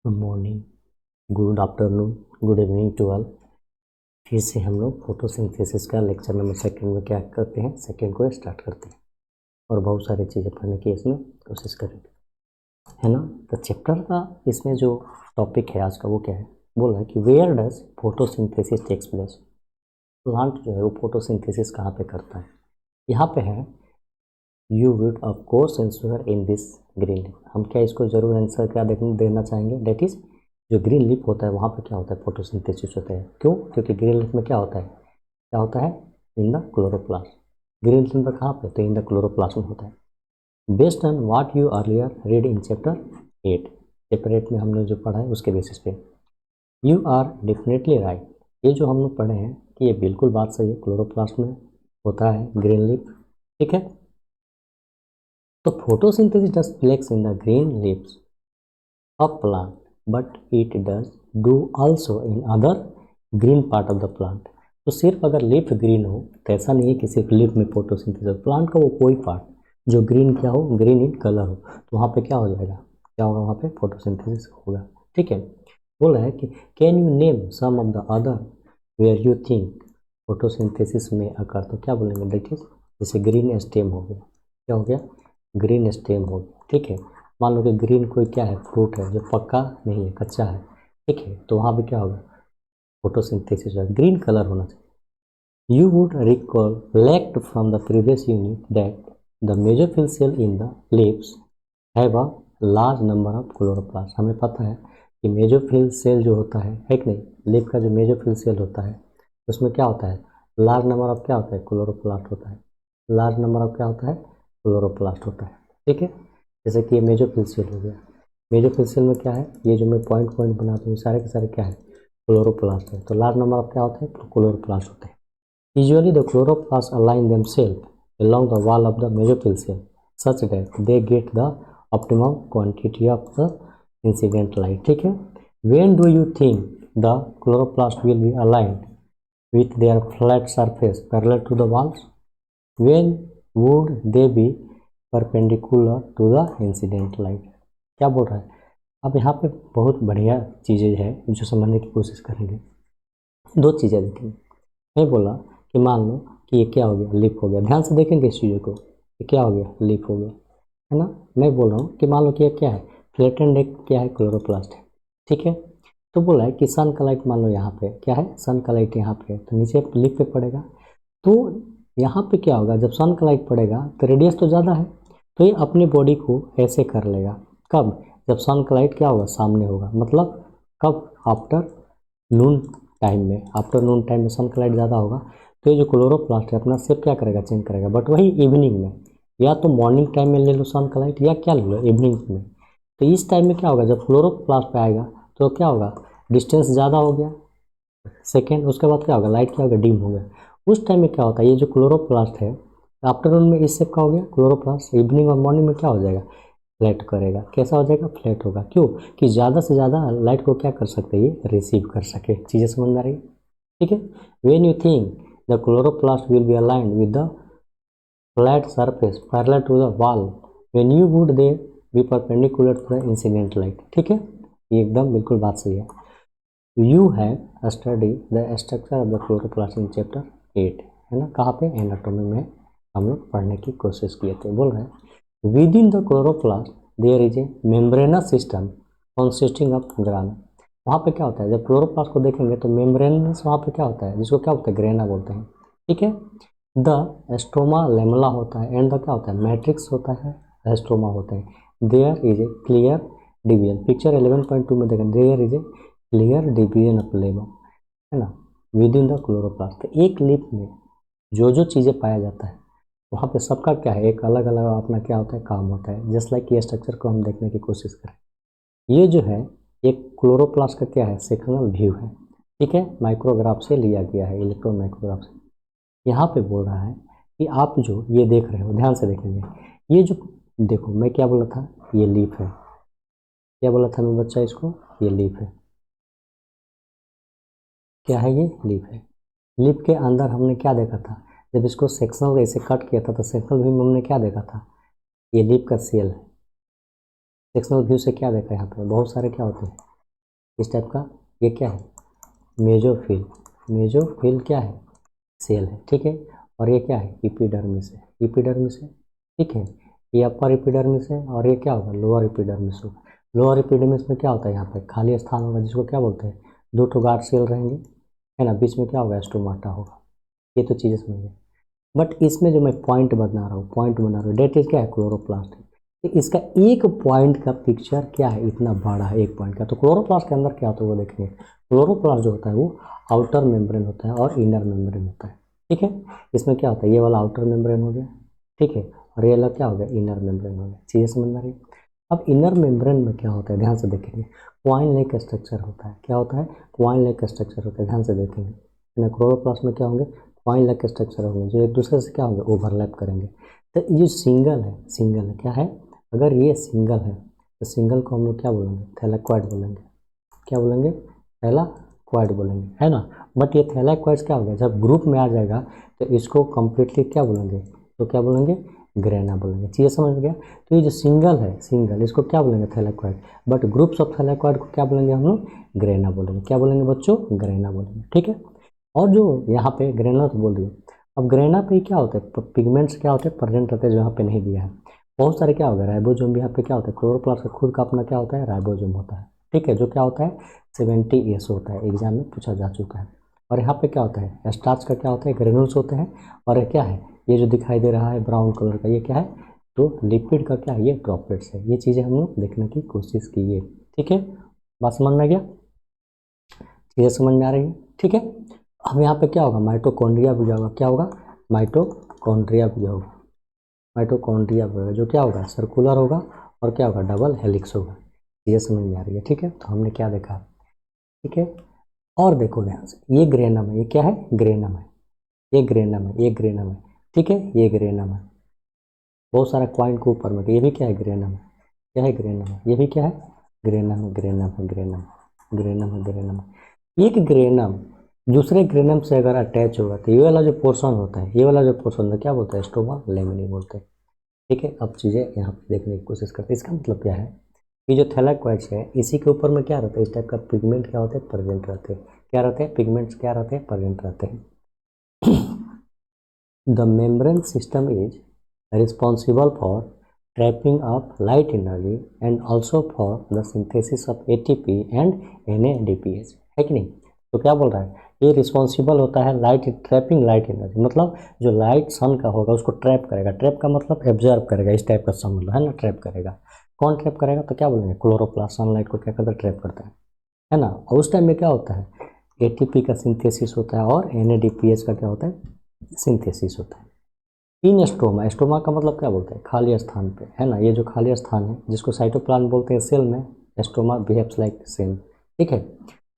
Good morning, good afternoon, good evening to all. फिर से हम लोग फोटोसिंथेसिस का लेक्चर नंबर सेकंड में क्या करते हैं, सेकंड को स्टार्ट करते हैं और बहुत सारी चीज़ें पढ़ने की इसमें कोशिश करेंगे, है ना। तो चैप्टर का इसमें जो टॉपिक है आज का वो क्या है, बोल रहा है कि where does photosynthesis takes place. Plant जो है वो फोटोसिंथेसिस कहाँ पे करता है। यहाँ पे है you would of course answer in this green leaf. हम क्या इसको जरूर आंसर क्या देना चाहेंगे, डेट इज जो ग्रीन लीफ होता है वहाँ पे क्या होता है, फोटोसिंथेसिस होता है। क्यों? क्योंकि ग्रीन लीफ में क्या होता है, इन द क्लोरोप्लास्ट। ग्रीन लीफ में कहाँ पे, तो इन द क्लोरोप्लास्ट में होता है। Based on what you earlier read in chapter 8, chapter 8 में हमने जो पढ़ा है उसके बेसिस पे यू आर डेफिनेटली राइट। ये जो हम लोग पढ़े हैं कि ये बिल्कुल बात सही है, क्लोरोप्लास्ट में होता है ग्रीन लीफ, ठीक है। तो photosynthesis does flex in the green leaves of plant but it does do also in other green part of the plant. तो सिर्फ अगर लीफ ग्रीन हो तो ऐसा नहीं है कि सिर्फ लीफ में फोटोसिंथेसिस, प्लांट का वो कोई पार्ट जो ग्रीन क्या हो, ग्रीन इन कलर हो, तो वहाँ पे क्या हो जाएगा, क्या होगा, वहाँ पे फोटोसिंथेसिस होगा, ठीक है। बोल रहा है कि can you name some of the other where you think photosynthesis में अकर। तो क्या बोलेंगे, दैट इज जैसे ग्रीन स्टेम हो गया, क्या हो गया, ग्रीन स्टेम हो गया, ठीक है। मान लो कि ग्रीन कोई क्या है, फ्रूट है जो पक्का नहीं है, कच्चा है, ठीक है, तो वहाँ पे क्या होगा, फोटोसिंथेसिस होगा, ग्रीन कलर होना चाहिए। You would recollect from the previous unit that the mesophyll cell in the leaves have a large number of chloroplasts। हमें पता है कि मेजोफिल सेल जो होता है कि नहीं, लीफ का जो मेजोफिल सेल होता है उसमें क्या होता है, लार्ज नंबर ऑफ क्या होता है, क्लोरोप्लास्ट होता है। लार्ज नंबर ऑफ क्या होता है, क्लोरोप्लास्ट होता है, ठीक है। जैसे कि ये मेजोफिल सेल हो गया, मेजोफिल सेल में क्या है, ये जो मैं पॉइंट पॉइंट बनाता हूँ सारे के सारे क्या है, क्लोरोप्लास्ट है। तो लार्ज नंबर ऑफ क्या होता है, क्लोरोप्लास्ट होते हैं। Usually the chloroplasts align themselves along the wall of the mesophyll cell such that they get the optimum quantity of the incident light, ठीक है। When do you think the chloroplast will be aligned with their flat surface parallel to the walls? When would they be perpendicular to the incident light? क्या बोल रहा है। अब यहाँ पे बहुत बढ़िया चीज़ें हैं जो समझने की कोशिश करेंगे। दो चीज़ें देखेंगे। मैं बोला कि मान लो कि ये क्या हो गया, लीफ हो गया। ध्यान से देखेंगे इस चीज़ों को, ये क्या हो गया, लीफ हो गया, है ना। मैं बोल रहा हूँ कि मान लो कि ये क्या है, फ्लैटेंड एक क्या है, क्लोरोप्लास्ट है, ठीक है। तो बोला है कि सन का लाइट मान लो यहाँ पे क्या है, सन का लाइट यहाँ पे है, तो नीचे लीफ पे पड़ेगा। तो यहाँ पे क्या होगा, जब सन का लाइट पड़ेगा तो रेडियस तो ज़्यादा है, तो ये अपनी बॉडी को ऐसे कर लेगा। कब, जब सन का लाइट क्या होगा, सामने होगा, मतलब कब, आफ्टर नून टाइम में। आफ्टर नून टाइम में सन का लाइट ज़्यादा होगा तो ये जो क्लोरोप्लास्ट है अपना शेप क्या करेगा, चेंज करेगा। बट वही इवनिंग में, या तो मॉर्निंग टाइम में ले लो सन का लाइट, या क्या ले लो, इवनिंग में। तो इस टाइम में क्या होगा, जब क्लोरोप्लास्ट पे आएगा तो क्या होगा, डिस्टेंस ज़्यादा हो गया, सेकेंड। उसके बाद क्या होगा, लाइट क्या होगा, डिम हो गया। उस टाइम में क्या होता है, ये जो क्लोरोप्लास्ट है आफ्टरनून में इस शेप का हो गया क्लोरोप्लास्ट, इवनिंग और मॉर्निंग में क्या हो जाएगा, फ्लैट करेगा। कैसा हो जाएगा, फ्लैट होगा। क्यों, कि ज़्यादा से ज़्यादा लाइट को क्या कर सकते हैं, ये रिसीव कर सके। चीज़ें समझ में आ रही है, ठीक है। When you think the chloroplast will be aligned with the flat surface parallel to the wall, when you would they be perpendicular to the incident light, ठीक है। ये एकदम बिल्कुल बात सही है। You have study the structure of the chloroplast in chapter 8, है ना। कहाँ पे, एनाटॉमी में हम लोग पढ़ने की कोशिश किए थे। बोल रहे हैं within the chloroplast there is a membranous system consisting of grana. वहाँ पे क्या होता है, जब क्लोरोप्लास्ट को देखेंगे तो मेम्ब्रेनस वहाँ पे क्या होता है, जिसको क्या होता है, ग्रेना बोलते हैं, ठीक है। द स्ट्रोमा लेमला होता है एंड द क्या होता है, मैट्रिक्स होता है, स्ट्रोमा होते हैं। There is a clear division, picture 11.2 में देखें, there is a clear division of lemma, है ना, विद इन द क्लोरोप्लास्ट। तो एक लीफ में जो जो चीज़ें पाया जाता है वहाँ पे सबका क्या है, एक अलग अलग अपना क्या होता है, काम होता है। जस्ट लाइक ये स्ट्रक्चर को हम देखने की कोशिश करें, ये जो है एक क्लोरोप्लास्ट का क्या है, सेक्शनल व्यू है, ठीक है, माइक्रोग्राफ से लिया गया है, इलेक्ट्रॉन माइक्रोग्राफ से। यहाँ पे बोल रहा है कि आप जो ये देख रहे हो, ध्यान से देखेंगे, ये जो देखो मैं क्या बोला था, ये लीफ है, क्या बोला था मैं बच्चा इसको, ये लीफ है, क्या है, ये लीफ है। लीफ के अंदर हमने क्या देखा था, जब इसको सेक्शनल ऐसे कट किया था तो सेक्शनल व्यू में हमने क्या देखा था, ये लीफ का सेल है। सेक्शनल व्यू से क्या देखा, यहाँ पे बहुत सारे क्या होते हैं, इस टाइप का। ये क्या है, मेसोफिल। मेसोफिल क्या है, सेल है, ठीक है। और ये क्या है, एपिडर्मिस है, एपिडर्मिस है, ठीक है। ये अपर एपिडर्मिस है और ये क्या होगा, लोअर एपिडर्मिस होगा। लोअर एपिडर्मिस में क्या होता है, यहाँ पे खाली स्थान होगा जिसको क्या बोलते हैं, दो ठो गार्ड सेल रहेंगे, है ना। बीच में क्या होगा, स्टोमाटा होगा। ये तो चीज़ें समझ गए। बट इसमें जो मैं पॉइंट बना रहा हूँ, डेट इज क्या है, क्लोरोप्लास्ट है। तो इसका एक पॉइंट का पिक्चर क्या है, इतना बड़ा है एक पॉइंट का। तो क्लोरोप्लास्ट के अंदर क्या होता है वो देखेंगे। क्लोरोप्लास्ट जो होता है वो आउटर मेम्ब्रेन होता है और इनर मेम्ब्रेन होता है, ठीक है। इसमें क्या होता है, ये वाला आउटर मेम्ब्रेन हो गया, ठीक है, और ये वाला क्या हो गया, इनर मेम्ब्रेन हो गया। चीज़ें समझ में आ रही है। अब इनर मेम्ब्रेन में क्या होता है, ध्यान से देखेंगे, क्वाइन लाइक स्ट्रक्चर होता है। क्या होता है, क्वाइन लाइक स्ट्रक्चर होता है, ध्यान से देखेंगे। क्लोरोप्लास्ट में क्या होंगे, क्वाइन लाइक स्ट्रक्चर होंगे जो एक दूसरे से क्या होंगे, ओवरलैप करेंगे। तो ये सिंगल है, सिंगल है, क्या है, अगर ये सिंगल है तो सिंगल को हम लोग क्या बोलेंगे, थैलेक्वाइड बोलेंगे। क्या बोलेंगे, थैलाक्वाइड बोलेंगे, है ना। बट ये थैलाक्वाइड्स क्या हो गया, जब ग्रुप में आ जाएगा तो इसको कंप्लीटली क्या बोलेंगे, तो क्या बोलेंगे, ग्रेना बोलेंगे। चीज़ समझ गया। तो ये जो सिंगल है, सिंगल, इसको क्या बोलेंगे, thylakoid. But groups of thylakoid को क्या बोलेंगे हम लोग, ग्रेना बोलेंगे। क्या बोलेंगे बच्चों, ग्रेना बोलेंगे, ठीक है। और जो यहाँ पे ग्रेना तो बोल दिए। अब ग्रेना पे क्या होता है, पिगमेंट्स क्या होते हैं, प्रेजेंट रहते हैं, जो यहाँ पे नहीं दिया है। बहुत सारे क्या हो गया, राइबोसोम भी यहाँ पे क्या होता है, क्लोरोप्लास्ट का खुद का अपना क्या होता है, राइबोसोम होता है, ठीक है, जो क्या होता है 70S होता है, एग्जाम में पूछा जा चुका है। और यहाँ पे क्या होता है, स्टार्च का क्या होता है, ग्रेनुल्स होते हैं। और ये क्या है, ये जो दिखाई दे रहा है ब्राउन कलर का, ये क्या है, तो लिपिड का क्या है, ये ड्रॉपलेट्स है। ये चीज़ें हम लोग देखने की कोशिश कीजिए, ठीक है। बात समझ में आ गया, चीज़ें समझ में आ रही है, ठीक है। अब यहाँ पे क्या होगा, माइटोकॉन्ड्रिया भी होगा। क्या होगा, माइटोकॉन्ड्रिया भी होगा। माइटोकॉन्ड्रिया भी होगा जो क्या होगा, सर्कुलर होगा और क्या होगा, डबल हेलिक्स होगा। ये समझ में आ रही है, ठीक है। तो हमने क्या देखा, ठीक है। और देखो ध्यान से, ये ग्रेनम है, ये क्या है, ग्रेनम है, ये ग्रेनम है, ये ग्रेनम है, ठीक है, ये ग्रेनम है। बहुत सारा क्वाइन के ऊपर में, तो ये भी क्या है, ग्रेनम है। क्या है, ग्रेनम है। ये भी क्या है, ग्रेनम है, ग्रेनम है, ग्रेनम, ग्रेनम है, ग्रेनम है। एक ग्रेनम दूसरे ग्रेनम से अगर अटैच होगा तो ये वाला जो पोर्शन होता है, ये वाला जो पोर्शन है क्या बोलते हैं, स्टोमा लेमिनी बोलते हैं, ठीक है। अब चीज़ें यहाँ पे देखने की कोशिश करते हैं। इसका मतलब क्या है, ये जो थैलाक्वाइड्स है इसी के ऊपर में क्या रहता है, इस टाइप का पिगमेंट क्या होते हैं, प्रेजेंट रहते हैं। क्या रहते हैं, पिगमेंट्स क्या रहते हैं, प्रेजेंट रहते हैं। The membrane system is responsible for trapping of light energy and also for the synthesis of ATP and NADPH, है कि नहीं। तो क्या बोल रहा है, ये रिस्पॉन्सिबल होता है लाइट, ट्रैपिंग लाइट एनर्जी, मतलब जो लाइट सन का होगा उसको ट्रैप करेगा। ट्रैप का मतलब एब्जॉर्ब करेगा, इस टाइप का समझ लो, है ना। ट्रैप करेगा, कौन ट्रैप करेगा, तो क्या बोलेंगे, क्लोरोप्लास्ट सनलाइट को क्या करता है, ट्रैप करता है ना। और उस टाइम में क्या होता है, एटीपी का सिंथेसिस होता है और एनएडीपीएच का क्या होता है, सिंथेसिस होता है। इन स्टोमा, स्टोमा का मतलब क्या बोलते हैं, खाली स्थान पे, है ना। ये जो खाली स्थान है जिसको साइटोप्लाज्म बोलते हैं सेल में, स्टोमा बिहेव्स लाइक सेल, ठीक है।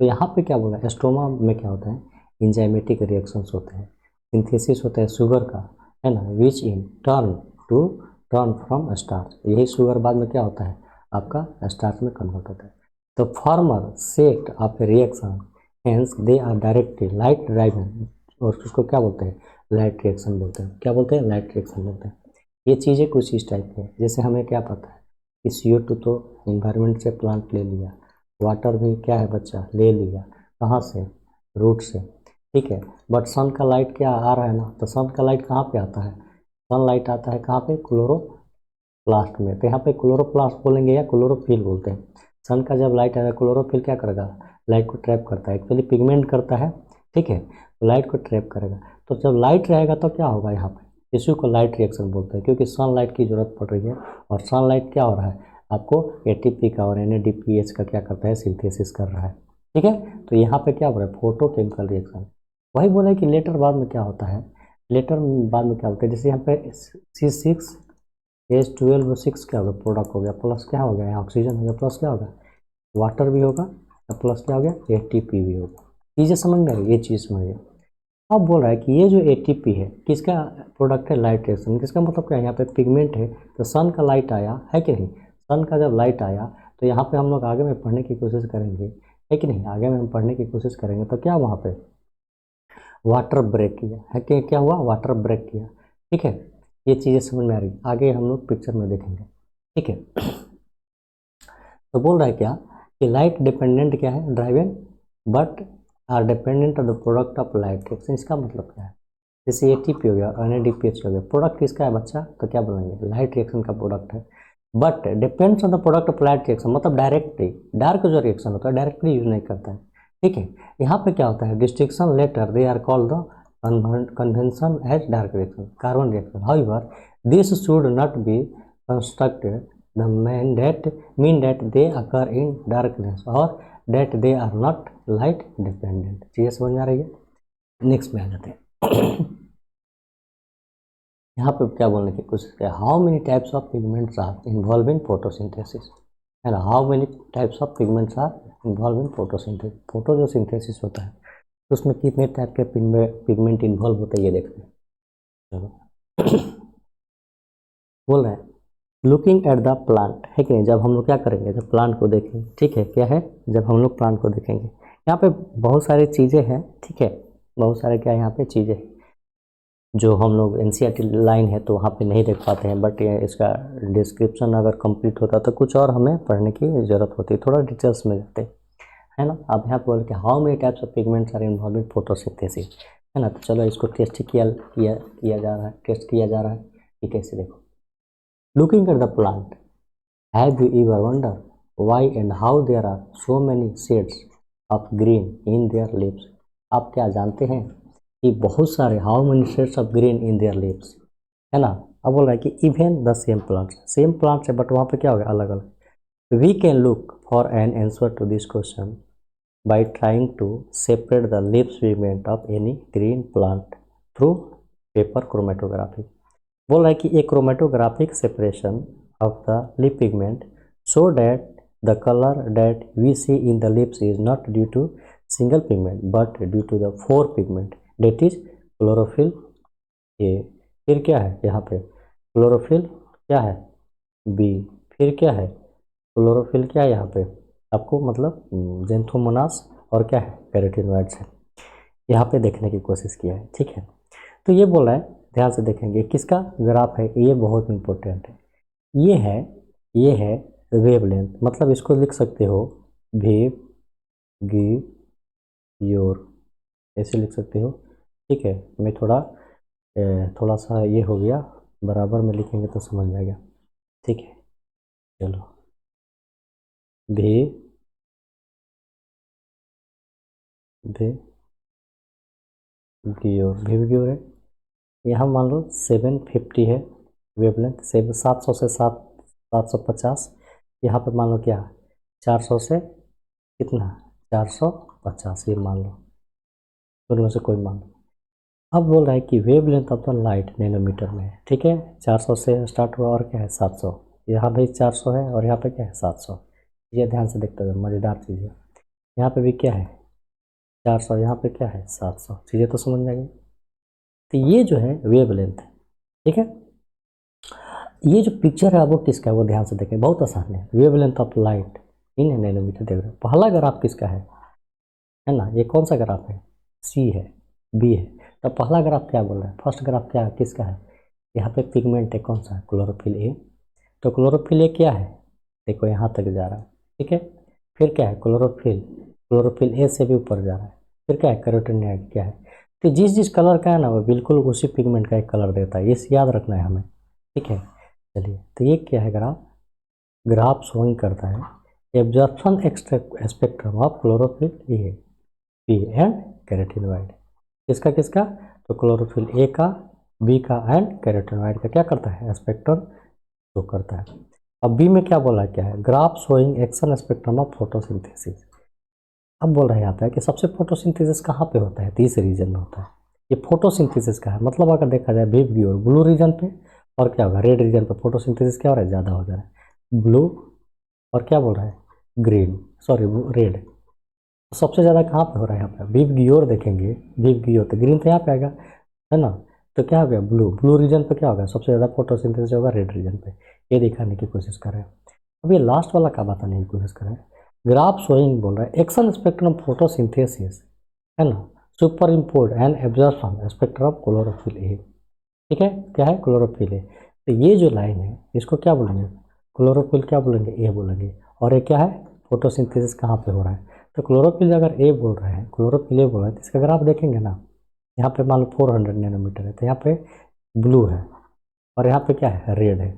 तो यहाँ पे क्या बोला, स्टोमा में क्या होता है, इंजाइमेटिक रिएक्शंस होते हैं, सिंथेसिस होता है शुगर का, है ना, विच इन टर्न फ्रॉम स्टार्च। यही शुगर बाद में क्या होता है, आपका स्टार्च में कन्वर्ट होता है। तो former set of reaction, hence they are directly light driven, और उसको क्या बोलते हैं, लाइट रिएक्शन बोलते हैं। क्या बोलते हैं, लाइट रिएक्शन बोलते हैं। ये चीज़ें कुछ इस टाइप की है। जैसे हमें क्या पता है कि CO2 तो इन्वायरमेंट से प्लांट ले लिया, वाटर भी क्या है बच्चा, ले लिया, कहाँ से, रूट से, ठीक है। बट सन का लाइट क्या आ रहा है ना, तो सन का लाइट कहाँ पे आता है, सन लाइट आता है कहाँ पे, क्लोरोप्लास्ट में। तो यहाँ पे क्लोरोप्लास्ट बोलेंगे या क्लोरोफिल बोलते हैं। सन का जब लाइट आएगा, क्लोरोफिल क्या करेगा, लाइट को ट्रैप करता है, एक्चुअली पिगमेंट करता है, ठीक है, तो लाइट को ट्रैप करेगा। तो जब लाइट रहेगा तो क्या होगा, यहाँ पे इसी को लाइट रिएक्शन बोलते हैं, क्योंकि सनलाइट की जरूरत पड़ रही है। और सनलाइट क्या हो रहा है, आपको एटीपी का और एनएडीपीएच का क्या करता है, सिंथेसिस कर रहा है, ठीक है। तो यहाँ पे क्या हो रहा है, फोटो केमिकल रिएक्शन। वही बोला कि लेटर बाद में क्या होता है, लेटर बाद में क्या होता है, जैसे यहाँ पे C6H12O6 क्या होगा, प्रोडक्ट हो गया, प्लस क्या हो गया, यहाँ ऑक्सीजन हो गया, प्लस क्या होगा, वाटर भी होगा, प्लस क्या हो गया, एटीपी भी होगा। चीज़ें समझ में आ रही, ये चीज़ समझ गया। अब बोल रहा है कि ये जो एटीपी है किसका प्रोडक्ट है, लाइट रिएक्शन। किसका मतलब क्या है, यहाँ पे पिगमेंट है तो सन का लाइट आया है कि नहीं, सन का जब लाइट आया तो यहाँ पे हम लोग आगे में पढ़ने की कोशिश करेंगे, है कि नहीं, आगे में हम पढ़ने की कोशिश करेंगे। तो क्या वहाँ पे वाटर ब्रेक किया है, कि क्या हुआ, वाटर ब्रेक किया, ठीक है। ये चीज़ें समझ में आ रही, आगे हम लोग पिक्चर में देखेंगे, ठीक है। तो बोल रहा है क्या कि लाइट डिपेंडेंट क्या है, driven but are dependent on the product of light reaction. इसका मतलब क्या है, जैसे एटीपी हो गया और NADPH हो गया, प्रोडक्ट किसका है बच्चा, तो क्या बोलेंगे, लाइट रिएक्शन का प्रोडक्ट है। But depends on the product of light reaction, मतलब डायरेक्टली, डार्क जो रिएक्शन होता है डायरेक्टली यूज नहीं करता है, ठीक है। यहाँ पे क्या होता है, distinction later they are called the convention as dark reaction, carbon reaction. However, this should not be constructed the mean that they occur in darkness or that they are not light dependent। चीज़ें समझ में आ रही है। Next में आ जाते हैं। यहाँ पे क्या बोलने की कोशिश किया, how many types of pigments are involve in photosynthesis, है ना। How many types of pigments are involve in photosynthesis, photo जो सिंथेसिस होता है तो उसमें कितने टाइप के पिगमेंट इन्वॉल्व होते हैं ये देखते हैं। चलो बोल रहे हैं लुकिंग एट द प्लांट, है कि नहीं, जब हम लोग क्या करेंगे, जब प्लांट को देखेंगे, ठीक है, क्या है, जब हम लोग प्लांट को देखेंगे, यहाँ पे बहुत सारी चीज़ें हैं, ठीक है, बहुत सारे क्या यहाँ पे चीज़ें जो हम लोग NCERT लाइन है तो वहाँ पे नहीं देख पाते हैं, बट ये इसका डिस्क्रिप्शन अगर कंप्लीट होता तो कुछ और हमें पढ़ने की ज़रूरत होती, थोड़ा डिटेल्स में जाते, है ना। अब यहाँ पे बोल के how many types of pigments are involve in photosynthesis, है ना। तो चलो इसको टेस्ट किया जा रहा है, टेस्ट किया जा रहा है कि कैसे, देखो looking at the plant, have you ever wonder why and how there are so many shades of green in their lips. आप क्या जानते हैं कि बहुत सारे, how many shades of green in their lips, है ना। अब बोल रहा है कि इवन द सेम प्लांट्स है बट वहाँ पे क्या हो गया, अलग अलग। We can look for an answer to this question by trying to separate the leaf pigment of any green plant through paper chromatography। बोल रहा है कि एक chromatographic separation of the leaf pigment so that the color that we see in the leaves is not due to single pigment but due to the four pigment that is chlorophyll A। फिर क्या है यहाँ पे, chlorophyll क्या है B, फिर क्या है क्लोरोफिल, क्या है यहाँ पे आपको, मतलब जेंथोमोनास, और क्या है कैरोटीनॉइड्स है, यहाँ पे देखने की कोशिश किया है, ठीक है। तो ये बोला है, ध्यान से देखेंगे किसका ग्राफ है, ये बहुत इंपॉर्टेंट है, ये है वेवलेंथ, मतलब इसको लिख सकते हो वेव गी योर, ऐसे लिख सकते हो, ठीक है। मैं थोड़ा सा ये हो गया, बराबर में लिखेंगे तो समझ जाएगा, ठीक है। चलो वे गियोर है, यहाँ मान लो 750 है वेवलेंथ, 700 से 750, यहाँ पे मान लो क्या 400 से कितना 450, ये मान लो, दोनों में से कोई मान लो। अब बोल रहा है कि wavelength of the light nanometer में है, ठीक है, 400 से स्टार्ट हुआ और क्या है 700, यहाँ भी 400 है और यहाँ पे क्या है 700। ये ध्यान से देखते हुए मज़ेदार चीज़ है, यहाँ पे भी क्या है 400, यहाँ पे क्या है 700, चीज़ें तो समझ जाएंगे। तो ये जो है वेवलेंथ है, ठीक है। ये जो पिक्चर है वो किसका है वो ध्यान से देखें, बहुत आसान है। Wavelength of light in nanometer देख रहे हैं, पहला ग्राफ किसका है ना, ये कौन सा ग्राफ है, सी है, बी है। तो पहला ग्राफ क्या बोल रहा है, फर्स्ट ग्राफ क्या किसका है, यहाँ पे पिगमेंट है कौन सा, क्लोरोफिल ए। तो क्लोरोफिल ए क्या है, देखो यहाँ तक जा रहा है, ठीक है। फिर क्या है क्लोरोफिल ए से भी ऊपर जा रहा है, फिर क्या है कैरोटीनॉइड, क्या है। तो जिस कलर का है ना वो बिल्कुल उसी पिगमेंट का एक कलर देता है, ये याद रखना है हमें, ठीक है। चलिए तो ये क्या है ग्राफ शोइंग करता है absorption spectrum of chlorophyll A B and carotenoid, किसका तो क्लोरोफिल ए का, बी का एंड कैरोटीनॉइड का क्या करता है स्पेक्ट्रम शो करता है। अब बी में क्या बोला, क्या है graph showing action spectrum of photosynthesis. अब बोल रहा है यहाँ पे कि सबसे फोटोसिंथेसिस कहाँ पे होता है, तो इस रीजन में होता है। ये फोटोसिंथेसिस का है, मतलब अगर देखा जाए वेव की ओर ब्लू रीजन पे, और क्या होगा रेड रीजन पे फोटोसिंथेसिस क्या हो रहा है, ज़्यादा हो जा रहा है, ब्लू और क्या बोल रहा है ग्रीन, सॉरी रेड। सबसे ज़्यादा कहाँ पे हो रहा है, यहाँ पे वेव की ओर देखेंगे, वेव की ओर तो ग्रीन तो यहाँ पे आएगा, है ना। तो क्या हो गया ब्लू रीजन पे क्या होगा, सबसे ज़्यादा फोटोसिंथेसिस होगा रेड रीजन पे, ये दिखाने की कोशिश कर रहे हैं। अब ये लास्ट वाला क्या बताने की कोशिश कर रहे हैं, ग्राफ शोइंग बोल रहा है एक्शन स्पेक्ट्रम फोटोसिंथेसिस, है ना, super import and absorption spectrum of chlorophyll A, ठीक है, क्या है क्लोरोफिल ए। तो ये जो लाइन है इसको क्या बोलेंगे, क्लोरोफिल क्या बोलेंगे ए बोलेंगे, और ये क्या है फोटोसिंथेसिस कहाँ पे हो रहा है। तो क्लोरोफिल अगर ए बोल रहे हैं, क्लोरोफिल ए बोल रहे हैं, तो इसका अगर आप देखेंगे ना, यहाँ पे मान लो 400 नैनोमीटर है, तो यहाँ पे ब्लू है और यहाँ पे क्या है, रेड है।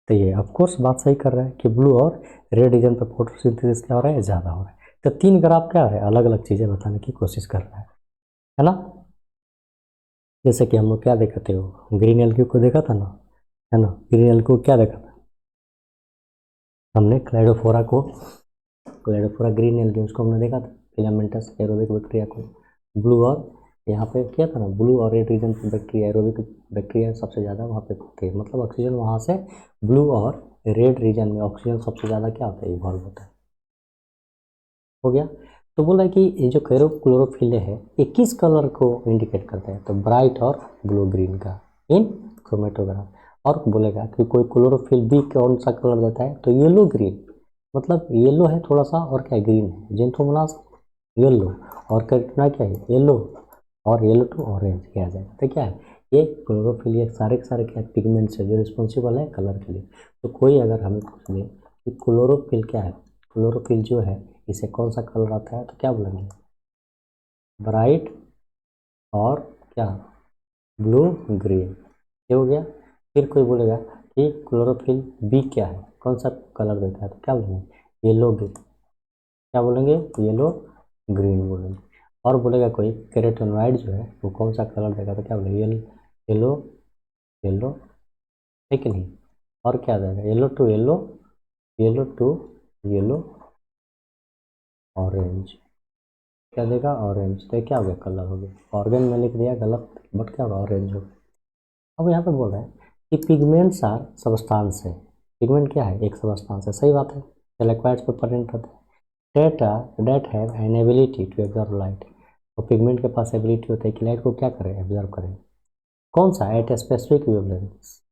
तो ये ऑफकोर्स बात सही कर रहा है कि ब्लू और रेड रीजन पे फोटोसिंथेसिस क्या हो रहा है, ज़्यादा हो रहा है। तो तीन ग्राफ क्या है, अलग अलग चीज़ें बताने की कोशिश कर रहा है ना। जैसे कि हम लोग क्या देखा थे, वो ग्रीन एल्गी को देखा था ना, है ना। ग्रीन एल्गी को क्या देखा था हमने, क्लाइडोफोरा ग्रीन एल्गी, उसको हमने देखा था, फिलामेंटस एरोबिक बैक्टीरिया को। ब्लू और यहाँ पे क्या था ना, ब्लू और रेड रीजन पे बैक्टीरिया, एरोबिक बैक्टीरिया सबसे ज़्यादा वहाँ पे थे, मतलब ऑक्सीजन वहाँ से ब्लू और रेड रीजन में ऑक्सीजन सबसे ज़्यादा क्या होता है, इवॉल्व होता है। हो गया। तो बोला कि ये जो क्लोरोफिल है ये किस कलर को इंडिकेट करता है, तो ब्राइट और ब्लू ग्रीन का इन क्रोमेटोग्राफ। और बोलेगा कि कोई क्लोरोफिल बी कौन सा कलर देता है, तो येलो ग्रीन, मतलब येलो है थोड़ा सा और क्या ग्रीन है, जिंथोमोनास येलो और कैटना क्या है येलो, और येलो टू ऑरेंज किया जाएगा। तो क्या है ये क्लोरोफिल, ये सारे के सारे क्या पिगमेंट्स है जो रिस्पॉन्सिबल है कलर के लिए। तो कोई अगर हमें पूछ ले कि क्लोरोफिल क्या है, क्लोरोफिल जो है इसे कौन सा कलर आता है, तो क्या बोलेंगे, ब्राइट और क्या, ब्लू ग्रीन। ये हो गया। फिर कोई बोलेगा कि क्लोरोफिल बी क्या है, कौन सा कलर देता है, तो क्या बोलेंगे, येलो ग्रीन, क्या बोलेंगे, येलो ग्रीन बोलेंगे। और बोलेगा कोई कैरोटेनॉइड जो है वो कौन सा कलर देगा, तो क्या बोलेंगे, येलो, येलो है कि नहीं। और क्या देगा, yellow to yellow, yellow to yellow, orange, क्या देगा, ऑरेंज। तो क्या हो गया, कलर हो गया। ऑर्गन में लिख दिया गलत, बट क्या होगा, ऑरेंज हो गया। अब यहाँ पे बोल रहा है कि पिगमेंट्स आर सबस्टांस है, पिगमेंट क्या है, एक सबस्टांस है, सही बात है, लिक्विड्स पे प्रेजेंट होते हैं। That have an ability to absorb light, तो पिगमेंट के पास एबिलिटी होता है कि लाइट को क्या करें, एब्जॉर्ब करें। कौन सा, एट स्पेसिफिक वेवलेंथ,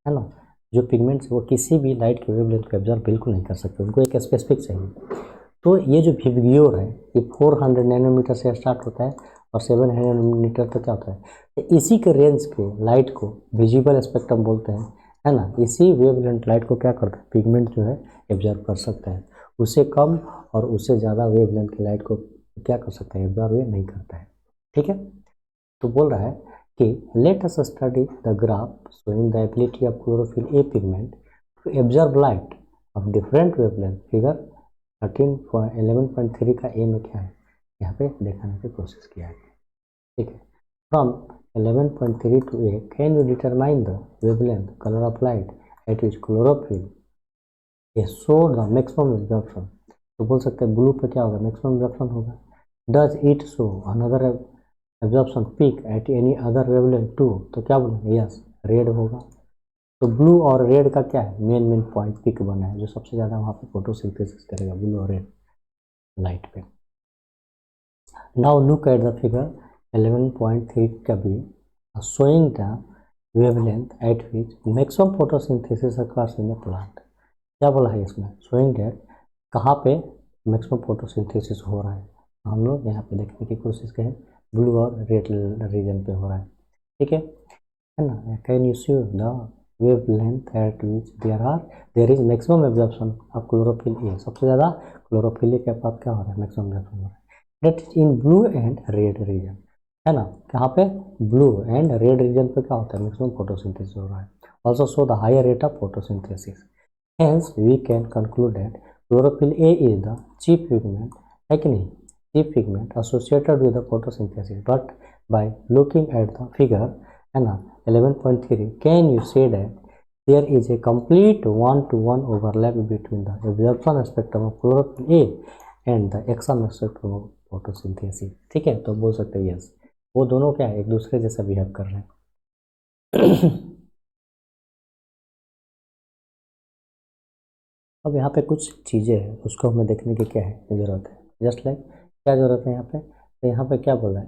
है ना। जो पिगमेंट्स वो किसी भी लाइट के वेवलेंथ को एब्जॉर्ब बिल्कुल नहीं कर सकते, उनको एक स्पेसिफिक चाहिए। तो ये जो विबग्योर है ये 400 नैनोमीटर से स्टार्ट होता है और 700 नैनोमीटर तक क्या होता है, तो इसी के रेंज के लाइट को विजिबल स्पेक्ट्रम बोलते हैं, है ना। इसी वेवलेंथ लाइट को क्या करता है, पिगमेंट जो है एब्जॉर्ब कर सकता है। उससे कम और उससे ज़्यादा वेवलेंथ की लाइट को क्या कर सकता है, एब्जॉर्ब नहीं करता है। ठीक है। तो बोल रहा है कि let us study the graph showing the ability of chlorophyll A pigment to absorb light of different wavelength. Figure 11.3 का ए में क्या है, यहाँ पे दिखाने की कोशिश किया है। ठीक है। From 11.3 to A can you determine the wavelength colour of light at which chlorophyll A show the maximum absorption. तो बोल सकते हैं ब्लू पे क्या होगा, मैक्सिमम एब्जॉर्प्शन होगा। Does it show another absorption peak at any other wavelength too, तो क्या बोलेंगे, यस, रेड होगा। तो ब्लू और रेड का क्या है, मेन पॉइंट पिक बना है, जो सबसे ज़्यादा वहाँ पे फोटोसिंथेसिस करेगा, ब्लू और रेड लाइट पे। Now look at the figure 11.3 का भी showing the wavelength eight which maximum photosynthesis occurs in A plant. क्या बोला है इसमें, शोइंग दैट कहाँ पे मैक्सिमम फोटोसिंथेसिस हो रहा है, हम लोग यहाँ पे देखने की कोशिश करें, ब्लू और रेड रीजन पे हो रहा है। ठीक है ना। Can you see the wavelength at which there is maximum absorption of chlorophyll A, सबसे ज़्यादा क्लोरोफिल के पास क्या हो रहा है, मैक्सिमम एब्जॉर्प्शन हो रहा है। That is in blue and red region, है ना। कहाँ पे, ब्लू एंड रेड रीजन पे क्या होता है, मैक्सिमम फोटोसिंथेसिस हो रहा है। Also show the higher rate of photosynthesis, hence we can conclude that chlorophyll A is the chief pigment, है कि नहीं, chief pigment associated with the photosynthesis. But by looking at the figure, है ना, 11.3, can you say that there is a complete one-to-one overlap between the absorption spectrum of chlorophyll A and the action spectrum of photosynthesis। ठीक है, तो बोल सकते हैं yes, वो दोनों क्या है, एक दूसरे जैसा बिहेव कर रहे हैं। अब यहाँ पे कुछ चीज़ें हैं उसको हमें देखने की क्या है ज़रूरत है, जस्ट लाइक क्या ज़रूरत है यहाँ पे, तो यहाँ पे क्या बोला है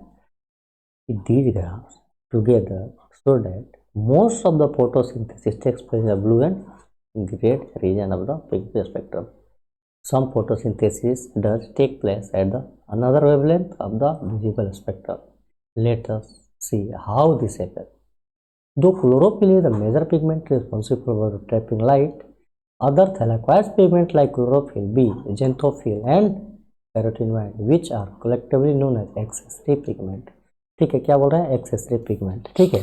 कि these graphs together so that most of the photosynthesis takes place in the blue and red region of the pigment spectrum. Some photosynthesis does take place at the another wavelength of the visible spectrum. Let us see how this happens. Though chlorophyll is the major pigment responsible for trapping light, other thalakquoise pigment like chlorophyll B, xanthophyll and carotenoid which are collectively known as accessory pigment। ठीक है, क्या बोल रहा है, accessory pigment. ठीक है,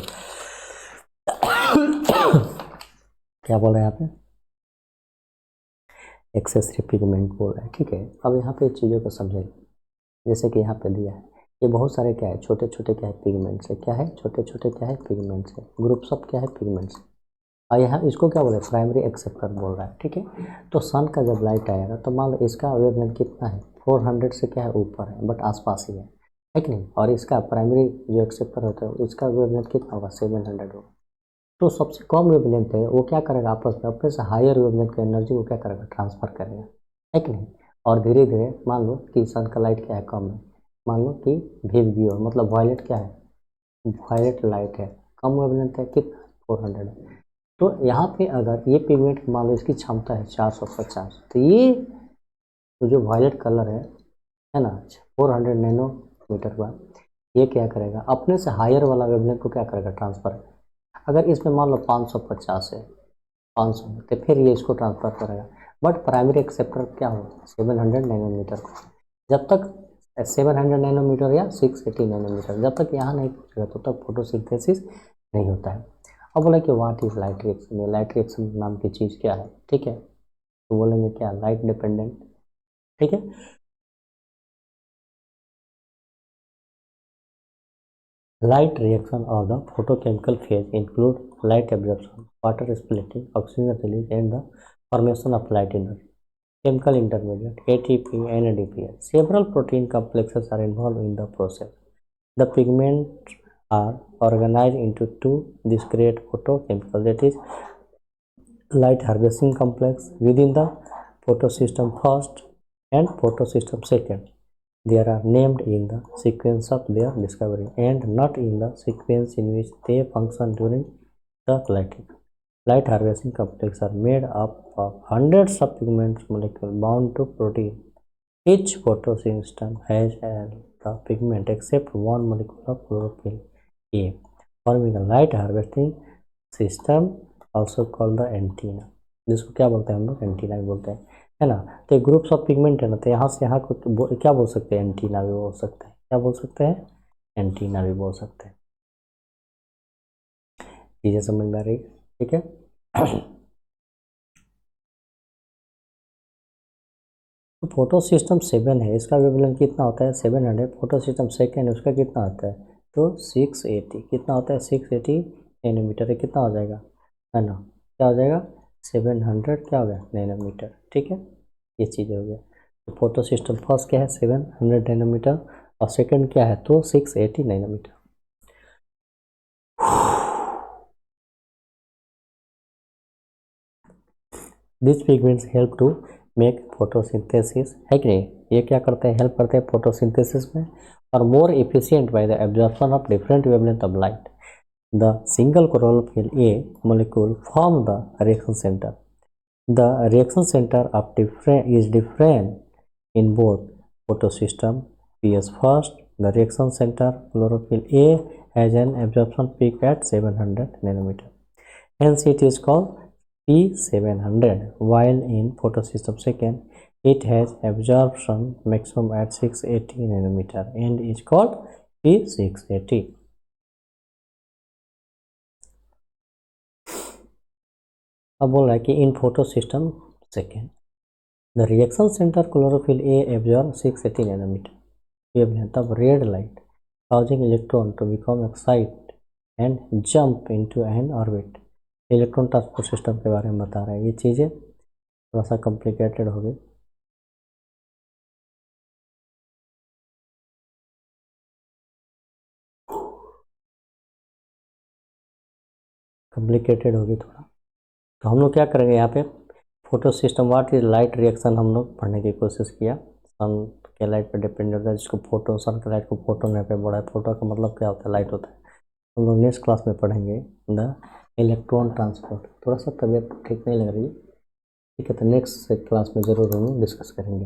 क्या बोल रहे हैं यहाँ पे, एक्सेसरी पिगमेंट बोल रहे हैं। ठीक है, अब यहाँ पे चीज़ों को समझेंगे, जैसे कि यहाँ पे दिया है, ये बहुत सारे क्या है, छोटे छोटे क्या है, पिगमेंट्स है। क्या है, छोटे छोटे क्या है, पिगमेंट्स है, ग्रुप्स ऑफ क्या है, पिगमेंट्स। और यहाँ इसको क्या बोल रहे हैं, प्राइमरी एक्सेप्टर बोल रहा है। ठीक है, तो सन का जब लाइट आएगा तो मान लो इसका वेवलेंथ कितना है, 400 से क्या है, ऊपर है, बट आसपास ही है कि नहीं। और इसका प्राइमरी जो एक्सेप्टर होता है उसका वेवलेंथ कितना होगा, 700 होगा। तो सबसे कम वेवलेंथ है वो क्या करेगा, आपस में अपने से हायर वेवलेंथ का एनर्जी वो क्या करेगा, ट्रांसफर करेगा, है कि नहीं। और धीरे धीरे मान लो कि सन का लाइट क्या है, कम है, मान लो कि VV और मतलब वायलेट क्या है, वायलेट लाइट है, कम वेवलेंथ है, कितना, 400 है। तो यहाँ पे अगर ये पिगमेंट मान लो इसकी क्षमता है 450, तो ये तो जो वायलेट कलर है ना, 400 नैनोमीटर का, ये क्या करेगा, अपने से हायर वाला वेवलेंथ को क्या करेगा, ट्रांसफर करेगा। अगर इसमें मान लो 550 है, 500 है, तो फिर ये इसको ट्रांसफर करेगा। बट प्राइमरी एक्सेप्टर क्या होगा, 700 नैनोमीटर को। जब तक 700 नैनोमीटर या 680 नैनोमीटर, जब तक यहाँ नहीं पहुँचेगा तब तक फोटोसिंथेसिस नहीं होता है। अब बोला कि व्हाट इज लाइट रिएक्शन, ये लाइट रिएक्शन नाम की चीज़ क्या है। ठीक है, तो बोलेंगे क्या, लाइट डिपेंडेंट। ठीक है, light reaction of the photochemical phase include light absorption, water splitting, oxygen release and the formation of light energy, chemical intermediate ATP and ADPS. Several protein complexes are involved in the process. The pigments are organized into two discrete photochemicals, that is light harvesting complex within the photosystem first and photosystem second. They are named in the sequence of their discovery and not in the sequence in which they function during the lighting. Light harvesting complexes are made up of hundreds of pigment molecules bound to protein. Each photosystem has the pigment except one molecule of chlorophyll A, forming a light harvesting system, also called the antenna, जिसको क्या बोलते हैं हम लोग, antenna भी बोलते हैं, है ना। तो ग्रुप्स ऑफ पिगमेंट है ना, तो यहाँ से यहाँ को क्या बोल सकते हैं, एंटीना भी बोल सकते हैं। क्या बोल सकते हैं, एंटीना भी बोल सकते हैं। चीज़ें समझ में आ रही है। ठीक है, तो फोटो सिस्टम 7 है, इसका वेवलेंथ कितना होता है, 700। फोटो सिस्टम सेकेंड है, उसका कितना होता है, तो 680। कितना होता है, 680 नैनोमीटर है, कितना हो जाएगा, है ना, क्या हो जाएगा, 700 क्या हो गया, नैनोमीटर। ठीक है, ये चीज़ हो गया। तो फोटो सिस्टम फर्स्ट क्या है, 700 नैनोमीटर, और सेकेंड क्या है, तो 680 nanometer. This pigments help to make photosynthesis, है कि नहीं, ये क्या करते हैं, हेल्प करते हैं फोटोसिंथेसिस में, और more efficient by the absorption of different wavelength of light. The single chlorophyll A molecule form the reaction center. The reaction center of is different in both photosystem. PS first, the reaction center chlorophyll A has an absorption peak at 700 nanometer. Hence it is called P700, while in photosystem second it has absorption maximum at 680 nanometer and is called P680. अब बोल रहा है कि इन photosystem second the reaction center chlorophyll A absorbs 680 nanometer wavelength of red light, causing electron to become excited and jump into an orbit. Electron transport system के बारे में बता रहा है। ये चीज़ें थोड़ा सा कॉम्प्लिकेटेड हो गई, थोड़ा। तो हम लोग क्या करेंगे यहाँ पे, photo system what is light reaction हम लोग पढ़ने की कोशिश किया। सन के लाइट पर डिपेंड होता है, जिसको फोटो, सन के लाइट को फोटो नहीं पे बोला है। फोटो का मतलब क्या होता है, लाइट होता है। हम लोग नेक्स्ट क्लास में पढ़ेंगे द इलेक्ट्रॉन ट्रांसपोर्ट। थोड़ा सा तबीयत ठीक नहीं लग रही है, ठीक है, तो नेक्स्ट क्लास में ज़रूर हम लोग डिस्कस करेंगे।